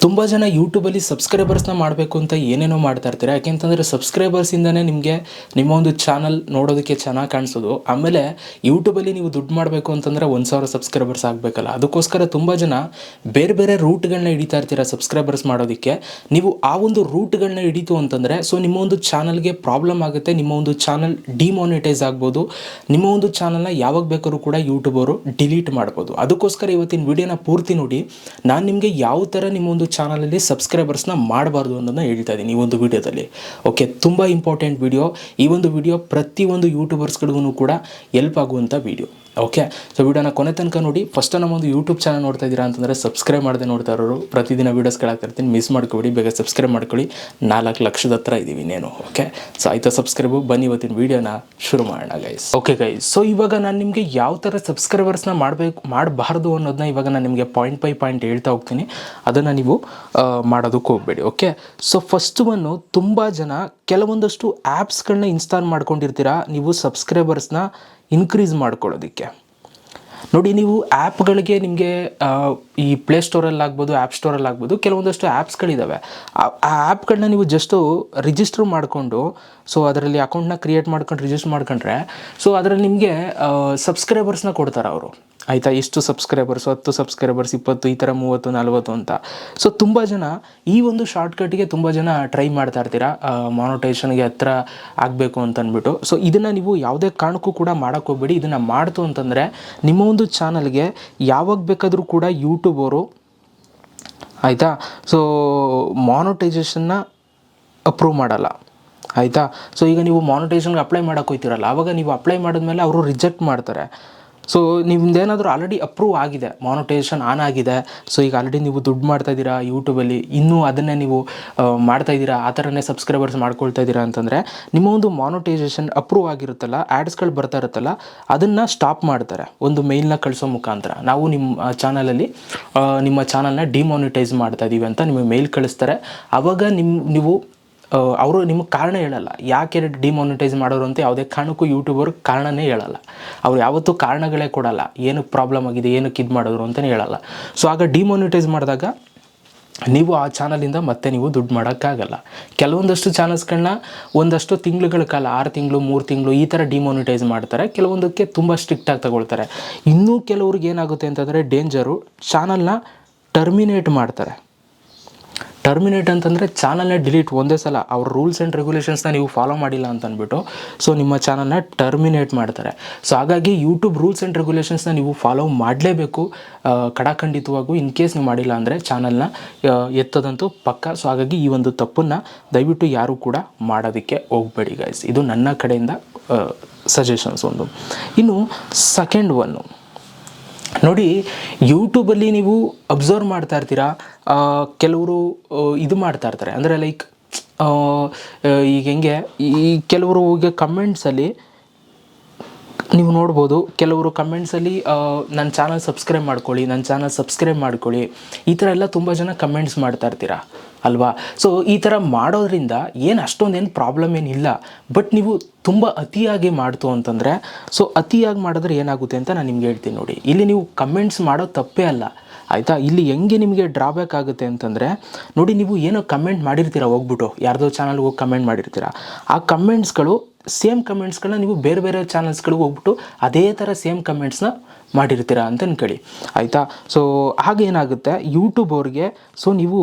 ತುಂಬ ಜನ ಯೂಟ್ಯೂಬಲ್ಲಿ ಸಬ್ಸ್ಕ್ರೈಬರ್ಸ್ನ ಮಾಡಬೇಕು ಅಂತ ಏನೇನೋ ಮಾಡ್ತಾ ಇರ್ತೀರ. ಯಾಕೆಂತಂದರೆ ಸಬ್ಸ್ಕ್ರೈಬರ್ಸಿಂದನೇ ನಿಮಗೆ ನಿಮ್ಮ ಒಂದು ಚಾನಲ್ ನೋಡೋದಕ್ಕೆ ಚೆನ್ನಾಗಿ ಕಾಣಿಸೋದು. ಆಮೇಲೆ ಯೂಟ್ಯೂಬಲ್ಲಿ ನೀವು ದುಡ್ಡು ಮಾಡಬೇಕು ಅಂತಂದರೆ 1,000 ಸಬ್ಸ್ಕ್ರೈಬರ್ಸ್ ಆಗಬೇಕಲ್ಲ, ಅದಕ್ಕೋಸ್ಕರ ತುಂಬ ಜನ ಬೇರೆ ಬೇರೆ ರೂಟ್ಗಳನ್ನ ಹಿಡಿತಾ ಇರ್ತೀರ ಸಬ್ಸ್ಕ್ರೈಬರ್ಸ್ ಮಾಡೋದಕ್ಕೆ. ನೀವು ಆ ಒಂದು ರೂಟ್ಗಳನ್ನ ಹಿಡಿತು ಅಂತಂದರೆ ನಿಮ್ಮ ಒಂದು ಚಾನಲ್ಗೆ ಪ್ರಾಬ್ಲಮ್ ಆಗುತ್ತೆ. ನಿಮ್ಮ ಒಂದು ಚಾನಲ್ ಡಿಮಾನಿಟೈಸ್ ಆಗ್ಬೋದು. ನಿಮ್ಮ ಒಂದು ಚಾನಲ್ನ ಯಾವಾಗ ಬೇಕಾದ್ರೂ ಕೂಡ ಯೂಟ್ಯೂಬರು ಡಿಲೀಟ್ ಮಾಡ್ಬೋದು. ಅದಕ್ಕೋಸ್ಕರ ಇವತ್ತಿನ ವಿಡಿಯೋನ ಪೂರ್ತಿ ನೋಡಿ. ನಾನು ನಿಮಗೆ ಯಾವ ಥರ ನಿಮ್ಮ ಒಂದು ಚಾನಲಲ್ಲಿ ಸಬ್ಸ್ಕ್ರೈಬರ್ಸ್ನ ಮಾಡಬಾರ್ದು ಅನ್ನೋದನ್ನ ಹೇಳ್ತಾ ಇದ್ದೀನಿ ಈ ಒಂದು ವಿಡಿಯೋದಲ್ಲಿ. ಓಕೆ, ತುಂಬ ಇಂಪಾರ್ಟೆಂಟ್ ವಿಡಿಯೋ. ಈ ಒಂದು ವಿಡಿಯೋ ಪ್ರತಿಯೊಂದು ಯೂಟ್ಯೂಬರ್ಸ್ಗಳಿಗೂ ಕೂಡ ಹೆಲ್ಪ್ ಆಗುವಂಥ ವಿಡಿಯೋ. ಓಕೆ, ಸೊ ವಿಡಿಯೋನ ಕೊನೆ ತನಕ ನೋಡಿ. ಫಸ್ಟ್ ನಮ್ಮೊಂದು ಯೂಟ್ಯೂಬ್ ಚಾನಲ್ ನೋಡ್ತಾ ಇದ್ದೀರಾ ಅಂತಂದರೆ ಸಬ್ಸ್ಕ್ರೈಬ್ ಮಾಡದೆ ನೋಡ್ತಾ ಇರೋರು ಪ್ರತಿದಿನ ವೀಡಿಯೋಸ್ ಕೇಳಾಗ್ತಿರ್ತೀನಿ, ಮಿಸ್ ಮಾಡ್ಕೊಬೇಡಿ. ಬೇಗ ಸಬ್ಸ್ಕ್ರೈಬ್ ಮಾಡ್ಕೊಳ್ಳಿ. 4 ಲಕ್ಷದ ಹತ್ರ ಇದ್ದೀವಿ ಇನ್ನೇನು. ಓಕೆ, ಸೊ ಆಯಿತಾ ಸಬ್ಸ್ಕ್ರೈಬು. ಬನ್ನಿ ಇವತ್ತಿನ ವೀಡಿಯೋನ ಶುರು ಮಾಡೋಣ ಗೈಸ್. ಓಕೆ ಗೈಸ್, ಸೊ ಇವಾಗ ನಾನು ನಿಮಗೆ ಯಾವ ಥರ ಸಬ್ಸ್ಕ್ರೈಬರ್ಸ್ನ ಮಾಡಬಾರ್ದು ಅನ್ನೋದನ್ನ ಇವಾಗ ನಾನು ನಿಮಗೆ ಪಾಯಿಂಟ್ ಬೈ ಪಾಯಿಂಟ್ ಹೇಳ್ತಾ ಹೋಗ್ತೀನಿ. ಅದನ್ನು ನೀವು ಮಾಡೋದಕ್ಕೆ ಹೋಗಬೇಡಿ. ಓಕೆ, ಸೊ ಫಸ್ಟ್ ಒನ್ನು, ತುಂಬ ಜನ ಕೆಲವೊಂದಷ್ಟು ಆ್ಯಪ್ಸ್ಗಳನ್ನ ಇನ್ಸ್ಟಾಲ್ ಮಾಡ್ಕೊಂಡಿರ್ತೀರಾ ನೀವು ಸಬ್ಸ್ಕ್ರೈಬರ್ಸ್ನ ಇನ್ಕ್ರೀಸ್ ಮಾಡ್ಕೊಳ್ಳೋದಕ್ಕೆ. ನೋಡಿ, ನೀವು ಆ್ಯಪ್ಗಳಿಗೆ ನಿಮಗೆ ಈ ಪ್ಲೇಸ್ಟೋರಲ್ಲಿ ಆಗ್ಬೋದು, ಆ್ಯಪ್ ಸ್ಟೋರಲ್ಲಿ ಆಗ್ಬೋದು, ಕೆಲವೊಂದಷ್ಟು ಆ್ಯಪ್ಸ್ಗಳಿದ್ದಾವೆ. ಆ ಆ್ಯಪ್ಗಳನ್ನ ನೀವು ಜಸ್ಟು ರಿಜಿಸ್ಟ್ರ್ ಮಾಡಿಕೊಂಡು, ಸೊ ಅದರಲ್ಲಿ ಅಕೌಂಟ್ನ ಕ್ರಿಯೇಟ್ ಮಾಡ್ಕೊಂಡು ರಿಜಿಸ್ಟರ್ ಮಾಡ್ಕೊಂಡ್ರೆ, ಸೊ ಅದರಲ್ಲಿ ನಿಮಗೆ ಸಬ್ಸ್ಕ್ರೈಬರ್ಸ್ನ ಕೊಡ್ತಾರೆ ಅವರು. ಆಯಿತಾ, ಇಷ್ಟು ಸಬ್ಸ್ಕ್ರೈಬರ್ಸು, 10 ಸಬ್ಸ್ಕ್ರೈಬರ್ಸ್, 20, ಈ ಥರ 30, 40 ಅಂತ. ಸೊ ತುಂಬ ಜನ ಈ ಒಂದು ಶಾರ್ಟ್ಕಟ್ಗೆ ತುಂಬ ಜನ ಟ್ರೈ ಮಾಡ್ತಾ ಇರ್ತೀರಾ ಮಾನಿಟೈಸೇಷನ್ಗೆ ಹತ್ರ ಆಗಬೇಕು ಅಂತ ಅಂದ್ಬಿಟ್ಟು. ಸೊ ಇದನ್ನು ನೀವು ಯಾವುದೇ ಕಾರಣಕ್ಕೂ ಕೂಡ ಮಾಡೋಕ್ಕೆ ಹೋಗಬೇಡಿ. ಇದನ್ನು ಮಾಡ್ತು ಅಂತಂದರೆ ನಿಮ್ಮ ಒಂದು ಚಾನಲ್ಗೆ ಯಾವಾಗ ಬೇಕಾದರೂ ಕೂಡ ಯೂಟ್ಯೂಬ್ ಅವರು, ಆಯಿತಾ, ಸೊ ಮಾನಿಟೈಸೇಷನ್ನ ಅಪ್ರೂವ್ ಮಾಡಲ್ಲ. ಆಯಿತಾ, ಸೊ ಈಗ ನೀವು ಮಾನಿಟೈಸೇಷನ್ಗೆ ಅಪ್ಲೈ ಮಾಡೋಕ್ಕೆ ಹೋಗ್ತಿರಲ್ಲ, ಆವಾಗ ನೀವು ಅಪ್ಲೈ ಮಾಡಿದ್ಮೇಲೆ ಅವರು ರಿಜೆಕ್ಟ್ ಮಾಡ್ತಾರೆ. ಸೊ ನಿಮ್ದೇನಾದರೂ ಆಲ್ರೆಡಿ ಅಪ್ರೂವ್ ಆಗಿದೆ, ಮಾನಿಟೈಸೇಷನ್ ಆನ್ ಆಗಿದೆ, ಸೊ ಈಗ ಆಲ್ರೆಡಿ ನೀವು ದುಡ್ಡು ಮಾಡ್ತಾಯಿದ್ದೀರಾ ಯೂಟ್ಯೂಬಲ್ಲಿ, ಇನ್ನೂ ಅದನ್ನೇ ನೀವು ಮಾಡ್ತಾಯಿದ್ದೀರಾ, ಆ ಥರನೇ ಸಬ್ಸ್ಕ್ರೈಬರ್ಸ್ ಮಾಡ್ಕೊಳ್ತಾ ಇದ್ದೀರಾ ಅಂತಂದರೆ ನಿಮ್ಮ ಒಂದು ಮಾನಿಟೈಸೇಷನ್ ಅಪ್ರೂವ್ ಆಗಿರುತ್ತಲ್ಲ, ಆ್ಯಡ್ಸ್ಗಳು ಬರ್ತಾ ಇರುತ್ತಲ್ಲ, ಅದನ್ನು ಸ್ಟಾಪ್ ಮಾಡ್ತಾರೆ ಒಂದು ಮೇಲ್ನ ಕಳಿಸೋ ಮುಖಾಂತರ. ನಾವು ನಿಮ್ಮ ಚಾನಲಲ್ಲಿ ನಿಮ್ಮ ಚಾನಲ್ನ ಡಿಮಾನಿಟೈಸ್ ಮಾಡ್ತಾಯಿದ್ದೀವಿ ಅಂತ ನಿಮಗೆ ಮೇಲ್ ಕಳಿಸ್ತಾರೆ. ಆವಾಗ ನೀವು ಅವರು ನಿಮಗೆ ಕಾರಣ ಹೇಳಲ್ಲ, ಯಾಕೆ ಡಿಮಾನಿಟೈಸ್ ಮಾಡೋರು ಅಂತ ಯಾವುದೇ ಕಾರಣಕ್ಕೂ ಯೂಟ್ಯೂಬರ್ ಕಾರಣನೇ ಹೇಳಲ್ಲ. ಅವ್ರು ಯಾವತ್ತೂ ಕಾರಣಗಳೇ ಕೊಡಲ್ಲ, ಏನಕ್ಕೆ ಪ್ರಾಬ್ಲಮ್ ಆಗಿದೆ, ಏನಕ್ಕೆ ಇದು ಮಾಡಿದ್ರು ಅಂತಲೇ ಹೇಳಲ್ಲ. ಸೊ ಆಗ ಡಿಮಾನಿಟೈಸ್ ಮಾಡಿದಾಗ ನೀವು ಆ ಚಾನಲಿಂದ ಮತ್ತೆ ನೀವು ದುಡ್ಡು ಮಾಡೋಕ್ಕಾಗಲ್ಲ. ಕೆಲವೊಂದಷ್ಟು ಚಾನಲ್ಸ್ಗಳನ್ನ ಒಂದಷ್ಟು ತಿಂಗಳುಗಳ ಕಾಲ, 6 ತಿಂಗಳು, 3 ತಿಂಗಳು ಈ ಥರ ಡಿಮಾನಿಟೈಸ್ ಮಾಡ್ತಾರೆ. ಕೆಲವೊಂದಕ್ಕೆ ತುಂಬ ಸ್ಟ್ರಿಕ್ಟಾಗಿ ತಗೊಳ್ತಾರೆ. ಇನ್ನೂ ಕೆಲವ್ರಿಗೆ ಏನಾಗುತ್ತೆ ಅಂತಂದರೆ ಡೇಂಜರು, ಚಾನಲ್ನ ಟರ್ಮಿನೇಟ್ ಮಾಡ್ತಾರೆ. ಟರ್ಮಿನೇಟ್ ಅಂತಂದರೆ ಚಾನಲ್ನ ಡಿಲೀಟ್ ಒಂದೇ ಸಲ, ಅವ್ರ ರೂಲ್ಸ್ ಆ್ಯಂಡ್ ರೆಗ್ಯುಲೇಷನ್ಸ್ನ ನೀವು ಫಾಲೋ ಮಾಡಿಲ್ಲ ಅಂತ ಅಂದ್ಬಿಟ್ಟು ಸೊ ನಿಮ್ಮ ಚಾನಲ್ನ ಟರ್ಮಿನೇಟ್ ಮಾಡ್ತಾರೆ. ಸೊ ಹಾಗಾಗಿ ಯೂಟ್ಯೂಬ್ ರೂಲ್ಸ್ ಆ್ಯಂಡ್ ರೆಗ್ಯುಲೇಷನ್ಸ್ನ ನೀವು ಫಾಲೋ ಮಾಡಲೇಬೇಕು ಕಡಾಖಂಡಿತವಾಗೂ. ಇನ್ ಕೇಸ್ ನೀವು ಮಾಡಿಲ್ಲ ಅಂದರೆ ಚಾನಲ್ನ ಎತ್ತೋದಂತೂ ಪಕ್ಕ. ಸೊ ಹಾಗಾಗಿ ಈ ಒಂದು ತಪ್ಪನ್ನು ದಯವಿಟ್ಟು ಯಾರೂ ಕೂಡ ಮಾಡೋದಕ್ಕೆ ಹೋಗಬೇಡಿ ಗೈಸ್. ಇದು ನನ್ನ ಕಡೆಯಿಂದ ಸಜೆಷನ್ಸ್ ಒಂದು. ಇನ್ನು ಸೆಕೆಂಡ್ ಒನ್ನು ನೋಡಿ, ಯೂಟ್ಯೂಬಲ್ಲಿ ನೀವು ಅಬ್ಸರ್ವ್ ಮಾಡ್ತಾ ಇರ್ತೀರಾ, ಕೆಲವರು ಇದು ಮಾಡ್ತಾ ಇರ್ತಾರೆ, ಅಂದರೆ ಲೈಕ್ ಈಗ ಹೆಂಗೆ, ಈ ಕೆಲವರು ಈಗ ಕಮೆಂಟ್ಸಲ್ಲಿ ನೀವು ನೋಡ್ಬೋದು, ಕೆಲವರು ಕಮೆಂಟ್ಸಲ್ಲಿ ನನ್ನ ಚಾನಲ್ ಸಬ್ಸ್ಕ್ರೈಬ್ ಮಾಡ್ಕೊಳ್ಳಿ, ನನ್ನ ಚಾನಲ್ ಸಬ್ಸ್ಕ್ರೈಬ್ ಮಾಡ್ಕೊಳ್ಳಿ, ಈ ಥರ ಎಲ್ಲ ತುಂಬ ಜನ ಕಮೆಂಟ್ಸ್ ಮಾಡ್ತಾ ಇರ್ತೀರಾ ಅಲ್ವಾ. ಸೊ ಈ ಥರ ಮಾಡೋದ್ರಿಂದ ಏನು ಅಷ್ಟೊಂದೇನು ಪ್ರಾಬ್ಲಮ್ ಏನಿಲ್ಲ. ಬಟ್ ನೀವು ತುಂಬ ಅತಿಯಾಗಿ ಮಾಡ್ತು ಅಂತಂದರೆ, ಸೊ ಅತಿಯಾಗಿ ಮಾಡಿದ್ರೆ ಏನಾಗುತ್ತೆ ಅಂತ ನಾನು ನಿಮ್ಗೆ ಹೇಳ್ತೀನಿ ನೋಡಿ. ಇಲ್ಲಿ ನೀವು ಕಮೆಂಟ್ಸ್ ಮಾಡೋದು ತಪ್ಪೇ ಅಲ್ಲ, ಆಯಿತಾ. ಇಲ್ಲಿ ಹೆಂಗೆ ನಿಮಗೆ ಡ್ರಾಬ್ಯಾಕ್ ಆಗುತ್ತೆ ಅಂತಂದರೆ ನೋಡಿ, ನೀವು ಏನೋ ಕಮೆಂಟ್ ಮಾಡಿರ್ತೀರ, ಹೋಗ್ಬಿಟ್ಟು ಯಾರ್ದೋ ಚಾನಲ್ಗೆ ಹೋಗಿ ಕಮೆಂಟ್ ಮಾಡಿರ್ತೀರ, ಆ ಕಮೆಂಟ್ಸ್ಗಳು ಸೇಮ್ ಕಮೆಂಟ್ಸ್ಗಳನ್ನ ನೀವು ಬೇರೆ ಬೇರೆ ಚಾನಲ್ಸ್ಗಳಿಗೆ ಹೋಗ್ಬಿಟ್ಟು ಅದೇ ಥರ ಸೇಮ್ ಕಮೆಂಟ್ಸ್ನ ಮಾಡಿರ್ತೀರ ಅಂತ ಅನ್ಕೊಳ್ಳಿ, ಆಯಿತಾ. ಸೊ ಹಾಗೇನಾಗುತ್ತೆ, ಯೂಟ್ಯೂಬ್ ಅವ್ರಿಗೆ ಸೊ ನೀವು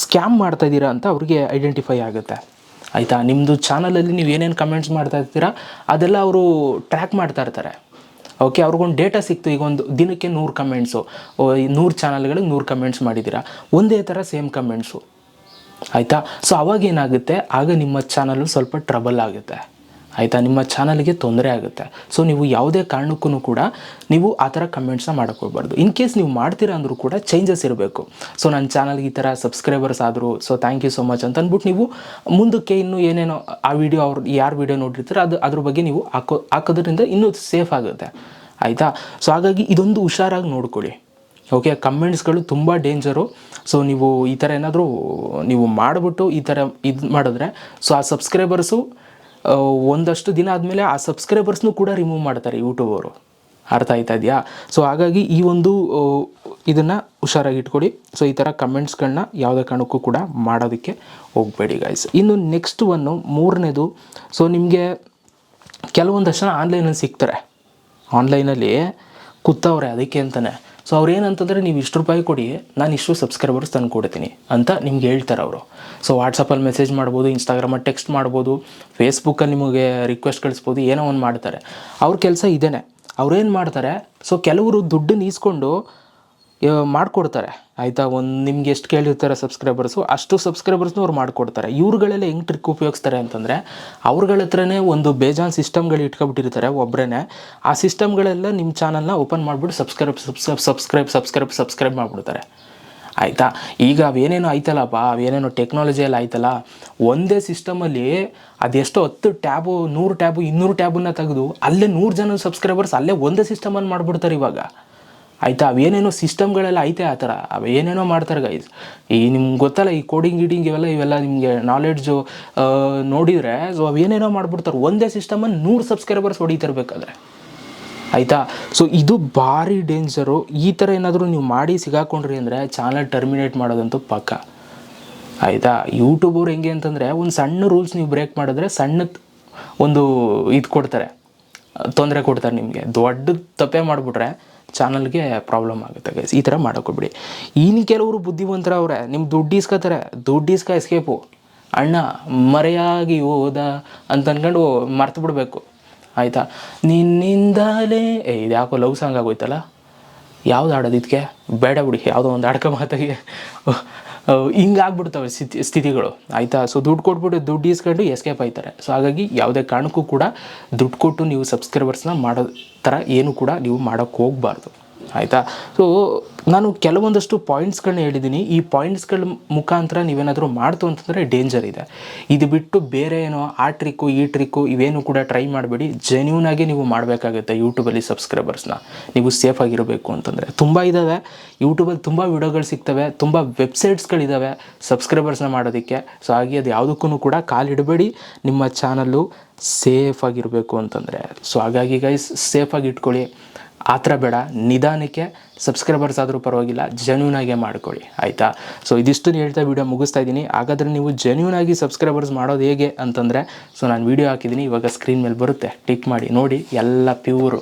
ಸ್ಕ್ಯಾಮ್ ಮಾಡ್ತಾಯಿದ್ದೀರಾ ಅಂತ ಅವ್ರಿಗೆ ಐಡೆಂಟಿಫೈ ಆಗುತ್ತೆ, ಆಯಿತಾ. ನಿಮ್ಮದು ಚಾನಲಲ್ಲಿ ನೀವು ಏನೇನು ಕಮೆಂಟ್ಸ್ ಮಾಡ್ತಾ ಇರ್ತೀರಾ ಅದೆಲ್ಲ ಅವರು ಟ್ರ್ಯಾಕ್ ಮಾಡ್ತಾ ಇರ್ತಾರೆ. ಓಕೆ, ಅವ್ರಿಗೊಂದು ಡೇಟಾ ಸಿಕ್ತು, ಈಗ ಒಂದು ದಿನಕ್ಕೆ 100 ಕಮೆಂಟ್ಸು, 100 ಚಾನಲ್ಗಳಿಗೆ 100 ಕಮೆಂಟ್ಸ್ ಮಾಡಿದ್ದೀರಾ, ಒಂದೇ ಥರ ಸೇಮ್ ಕಮೆಂಟ್ಸು, ಆಯಿತಾ. ಸೊ ಅವಾಗೇನಾಗುತ್ತೆ, ಆಗ ನಿಮ್ಮ ಚಾನಲು ಸ್ವಲ್ಪ ಟ್ರಬಲ್ ಆಗುತ್ತೆ, ಆಯಿತಾ. ನಿಮ್ಮ ಚಾನಲ್ಗೆ ತೊಂದರೆ ಆಗುತ್ತೆ. ಸೊ ನೀವು ಯಾವುದೇ ಕಾರಣಕ್ಕೂ ಕೂಡ ನೀವು ಆ ಥರ ಕಮೆಂಟ್ಸ್ನ ಮಾಡೋಕ್ಕೋಗ್ಬಾರ್ದು. ಇನ್ ಕೇಸ್ ನೀವು ಮಾಡ್ತೀರಾ ಅಂದರೂ ಕೂಡ ಚೇಂಜಸ್ ಇರಬೇಕು. ಸೊ ನನ್ನ ಚಾನಲ್ಗೆ ಈ ಥರ ಸಬ್ಸ್ಕ್ರೈಬರ್ಸ್ ಆದರು, so thank you so much ಅಂತ ಅಂದ್ಬಿಟ್ಟು ನೀವು ಮುಂದಕ್ಕೆ ಇನ್ನೂ ಏನೇನೋ ಆ ವಿಡಿಯೋ ಅವ್ರು ಯಾರು ವಿಡಿಯೋ ನೋಡಿರ್ತಾರೆ ಅದ್ರ ಬಗ್ಗೆ ನೀವು ಹಾಕೋದ್ರಿಂದ ಇನ್ನೂ ಸೇಫ್ ಆಗುತ್ತೆ, ಆಯಿತಾ. ಸೊ ಹಾಗಾಗಿ ಇದೊಂದು ಹುಷಾರಾಗಿ ನೋಡ್ಕೊಳ್ಳಿ. ಓಕೆ, ಕಮೆಂಟ್ಸ್ಗಳು ತುಂಬ ಡೇಂಜರು. ಸೊ ನೀವು ಈ ಥರ ಏನಾದರೂ ನೀವು ಮಾಡಿಬಿಟ್ಟು ಈ ಥರ ಇದು ಮಾಡಿದ್ರೆ ಸೊ ಆ ಸಬ್ಸ್ಕ್ರೈಬರ್ಸು ಒಂದಷ್ಟು ದಿನ ಆದಮೇಲೆ ಆ ಸಬ್ಸ್ಕ್ರೈಬರ್ಸ್ನೂ ಕೂಡ ರಿಮೂವ್ ಮಾಡ್ತಾರೆ ಯೂಟ್ಯೂಬ್ ಅವರು. ಅರ್ಥ ಆಯ್ತಾ ಇದೆಯಾ? ಸೊ ಹಾಗಾಗಿ ಈ ಒಂದು ಇದನ್ನು ಹುಷಾರಾಗಿ ಇಟ್ಕೊಳ್ಳಿ. ಸೊ ಈ ಥರ ಕಮೆಂಟ್ಸ್ಗಳನ್ನ ಯಾವುದೇ ಕಾರಣಕ್ಕೂ ಕೂಡ ಮಾಡೋದಕ್ಕೆ ಹೋಗಬೇಡಿ ಗೈಸ್. ಇನ್ನು ನೆಕ್ಸ್ಟ್ ಮೂರನೇದು, ಸೊ ನಿಮಗೆ ಕೆಲವೊಂದಷ್ಟು ಜನ ಆನ್ಲೈನಲ್ಲಿ ಸಿಗ್ತಾರೆ, ಆನ್ಲೈನಲ್ಲಿ ಕೂತವ್ರೆ ಅದಕ್ಕೆ ಅಂತಲೇ. ಸೊ ಅವ್ರು ಏನಂತಂದರೆ ನೀವು ಇಷ್ಟು ರೂಪಾಯಿ ಕೊಡಿ, ನಾನು ಇಷ್ಟು ಸಬ್ಸ್ಕ್ರೈಬರ್ಸ್ ತಂದು ಕೊಡ್ತೀನಿ ಅಂತ ನಿಮ್ಗೆ ಹೇಳ್ತಾರೆ ಅವರು. ಸೊ ವಾಟ್ಸಪ್ಪಲ್ಲಿ ಮೆಸೇಜ್ ಮಾಡ್ಬೋದು, ಇನ್ಸ್ಟಾಗ್ರಾಮಲ್ಲಿ ಟೆಕ್ಸ್ಟ್ ಮಾಡ್ಬೋದು, ಫೇಸ್ಬುಕ್ಕಲ್ಲಿ ನಿಮಗೆ ರಿಕ್ವೆಸ್ಟ್ ಕಳಿಸ್ಬೋದು, ಏನೋ ಒಂದು ಮಾಡ್ತಾರೆ. ಅವ್ರ ಕೆಲಸ ಇದೇನೆ. ಅವ್ರೇನು ಮಾಡ್ತಾರೆ, ಸೊ ಕೆಲವರು ದುಡ್ಡನ್ನು ಈಸ್ಕೊಂಡು ಮಾಡಿಕೊಡ್ತಾರೆ ಆಯಿತಾ. ನಿಮ್ಗೆ ಎಷ್ಟು ಕೇಳಿರ್ತಾರೆ ಸಬ್ಸ್ಕ್ರೈಬರ್ಸು, ಅಷ್ಟು ಸಬ್ಸ್ಕ್ರೈಬರ್ಸ್ನೂ ಅವ್ರು ಮಾಡಿಕೊಡ್ತಾರೆ. ಇವ್ರುಗಳೆಲ್ಲ ಹೆಂಗೆ ಟ್ರಿಕ್ ಉಪಯೋಗಿಸ್ತಾರೆ ಅಂತಂದರೆ, ಅವ್ರುಗಳ ಹತ್ರನೇ ಒಂದು ಬೇಜಾನ್ ಸಿಸ್ಟಮ್ಗಳು ಇಟ್ಕೊಬಿಟ್ಟಿರ್ತಾರೆ ಒಬ್ಬರೇ. ಆ ಸಿಸ್ಟಮ್ಗಳೆಲ್ಲ ನಿಮ್ಮ ಚಾನಲ್ನ ಓಪನ್ ಮಾಡಿಬಿಟ್ಟು ಸಬ್ಸ್ಕ್ರೈಬ್ ಮಾಡಿಬಿಡ್ತಾರೆ ಆಯಿತಾ. ಈಗ ಅವೇನೇನೋ ಆಯ್ತಲ್ಲಪ್ಪ, ಅವೇನೇನೋ ಟೆಕ್ನಾಲಜಿ ಎಲ್ಲ ಆಯ್ತಲ್ಲ, ಒಂದೇ ಸಿಸ್ಟಮಲ್ಲಿ ಅದೆಷ್ಟೋ 10 ಟ್ಯಾಬು 100 ಟ್ಯಾಬು 200 ಟ್ಯಾಬನ್ನು ತೆಗೆದು ಅಲ್ಲೇ 100 ಜನ ಸಬ್ಸ್ಕ್ರೈಬರ್ಸ್ ಅಲ್ಲೇ ಒಂದೇ ಸಿಸ್ಟಮಲ್ಲಿ ಮಾಡಿಬಿಡ್ತಾರೆ ಇವಾಗ ಆಯಿತಾ. ಅವೇನೇನೋ ಸಿಸ್ಟಮ್ಗಳೆಲ್ಲ ಐತೆ ಆ ಥರ, ಅವೇನೇನೋ ಮಾಡ್ತಾರೆ ಗೈಸ್. ನಿಮ್ಗೆ ಗೊತ್ತಲ್ಲ, ಈ ಕೋಡಿಂಗ್ ಗೀಡಿಂಗ್ ಇವೆಲ್ಲ ನಿಮಗೆ ನಾಲೆಡ್ಜು ನೋಡಿದರೆ, ಸೊ ಅವೇನೇನೋ ಮಾಡಿಬಿಡ್ತಾರೆ. ಒಂದೇ ಸಿಸ್ಟಮಲ್ಲಿ 100 ಸಬ್ಸ್ಕ್ರೈಬರ್ಸ್ ಹೊಡಿತಿರ್ಬೇಕಾದ್ರೆ ಆಯಿತಾ. ಸೊ ಇದು ಭಾರಿ ಡೇಂಜರು. ಈ ಥರ ಏನಾದರೂ ನೀವು ಮಾಡಿ ಸಿಗಾಕೊಂಡ್ರಿ ಅಂದರೆ ಚಾನಲ್ ಟರ್ಮಿನೇಟ್ ಮಾಡೋದಂತೂ ಪಕ್ಕ ಆಯಿತಾ. ಯೂಟ್ಯೂಬವ್ರು ಹೆಂಗೆ ಅಂತಂದರೆ, ಒಂದು ಸಣ್ಣ ರೂಲ್ಸ್ ನೀವು ಬ್ರೇಕ್ ಮಾಡಿದ್ರೆ ಸಣ್ಣದು ಒಂದು ಇದು ಕೊಡ್ತಾರೆ, ತೊಂದರೆ ಕೊಡ್ತಾರೆ ನಿಮಗೆ. ದೊಡ್ಡ ತಪ್ಪೇ ಮಾಡಿಬಿಟ್ರೆ ಚಾನಲ್ಗೆ ಪ್ರಾಬ್ಲಮ್ ಆಗುತ್ತೆ ಗೈಸ್. ಈ ಥರ ಮಾಡೋಕ್ಕೋಗ್ಬಿಡಿ. ಇನ್ನು ಕೆಲವರು ಬುದ್ಧಿವಂತರ ಅವರೇ, ನಿಮ್ಮ ದುಡ್ಡು ಇಸ್ಕೊತಾರೆ, ಎಸ್ಕೇಪು ಅಣ್ಣ ಮರೆಯಾಗಿ ಹೋದ ಅಂತ ಅಂದ್ಕೊಂಡು ಮರ್ತು ಬಿಡಬೇಕು ಆಯಿತಾ. ನಿನ್ನಿಂದಲೇ ಇದು ಯಾಕೋ ಲವ್ ಸಾಂಗ್ ಆಗೋಯ್ತಲ್ಲ, ಯಾವ್ದು ಹಾಡೋದು ಇದಕ್ಕೆ, ಬೇಡ ಬಿಡಿ, ಯಾವುದೋ ಒಂದು ಹಾಡ್ಕೊ ಮಾತಾಗಿ ಹಿಂಗಾಗ್ಬಿಡ್ತವೆ ಸ್ಥಿತಿಗಳು ಆಯಿತಾ. ಸೊ ದುಡ್ಡು ಕೊಟ್ಬಿಟ್ಟು ದುಡ್ಡು ಇಸ್ಕೊಂಡು ಎಸ್ಕೇಪ್ ಆಯ್ತಾರೆ. ಸೊ ಹಾಗಾಗಿ ಯಾವುದೇ ಕಾರಣಕ್ಕೂ ಕೂಡ ದುಡ್ಡು ಕೊಟ್ಟು ನೀವು ಸಬ್ಸ್ಕ್ರೈಬರ್ಸ್ನ ಮಾಡೋ ಥರ ಏನು ಕೂಡ ನೀವು ಮಾಡೋಕ್ಕೆ ಹೋಗಬಾರ್ದು ಆಯಿತಾ. ಸೊ ನಾನು ಕೆಲವೊಂದಷ್ಟು ಪಾಯಿಂಟ್ಸ್ಗಳನ್ನ ಹೇಳಿದ್ದೀನಿ. ಈ ಪಾಯಿಂಟ್ಸ್ಗಳ ಮುಖಾಂತರ ನೀವೇನಾದರೂ ಮಾಡ್ತು ಅಂತಂದರೆ ಡೇಂಜರ್ ಇದೆ. ಇದು ಬಿಟ್ಟು ಬೇರೆ ಏನೋ ಆ ಟ್ರಿಕ್ಕು ಈ ಟ್ರಿಕ್ಕು ಇವೇನು ಕೂಡ ಟ್ರೈ ಮಾಡಬೇಡಿ. ಜೆನ್ಯೂನಾಗಿ ನೀವು ಮಾಡಬೇಕಾಗುತ್ತೆ ಯೂಟ್ಯೂಬಲ್ಲಿ ಸಬ್ಸ್ಕ್ರೈಬರ್ಸ್ನ, ನೀವು ಸೇಫಾಗಿರಬೇಕು ಅಂತಂದರೆ. ತುಂಬ ಇದ್ದಾವೆ ಯೂಟ್ಯೂಬಲ್ಲಿ, ತುಂಬ ವಿಡಿಯೋಗಳು ಸಿಗ್ತವೆ, ತುಂಬ ವೆಬ್ಸೈಟ್ಸ್ಗಳಿದ್ದಾವೆ ಸಬ್ಸ್ಕ್ರೈಬರ್ಸ್ನ ಮಾಡೋದಕ್ಕೆ. ಸೊ ಹಾಗೆ ಅದು ಯಾವುದಕ್ಕೂ ಕೂಡ ಕಾಲಿಡಬೇಡಿ, ನಿಮ್ಮ ಚಾನಲ್ಲು ಸೇಫಾಗಿರಬೇಕು ಅಂತಂದರೆ. ಸೊ ಹಾಗಾಗಿ ಗೈಸ್ ಸೇಫಾಗಿ ಇಟ್ಕೊಳ್ಳಿ, ಆ ಥರ ಬೇಡ, ನಿಧಾನಕ್ಕೆ ಸಬ್ಸ್ಕ್ರೈಬರ್ಸ್ ಆದರೂ ಪರವಾಗಿಲ್ಲ, ಜೆನ್ಯೂನಾಗೆ ಮಾಡ್ಕೊಳ್ಳಿ ಆಯಿತಾ. ಸೊ ಇದಿಷ್ಟು ಹೇಳ್ತಾ ವೀಡಿಯೋ ಮುಗಿಸ್ತಾ ಇದ್ದೀನಿ. ಹಾಗಾದರೆ ನೀವು ಜೆನ್ಯೂನಾಗಿ ಸಬ್ಸ್ಕ್ರೈಬರ್ಸ್ ಮಾಡೋದು ಹೇಗೆ ಅಂತಂದರೆ, ಸೊ ನಾನು ವೀಡಿಯೋ ಹಾಕಿದ್ದೀನಿ, ಇವಾಗ ಸ್ಕ್ರೀನ್ ಮೇಲೆ ಬರುತ್ತೆ, ಟಿಕ್ ಮಾಡಿ ನೋಡಿ, ಎಲ್ಲ ಪ್ಯೂರು.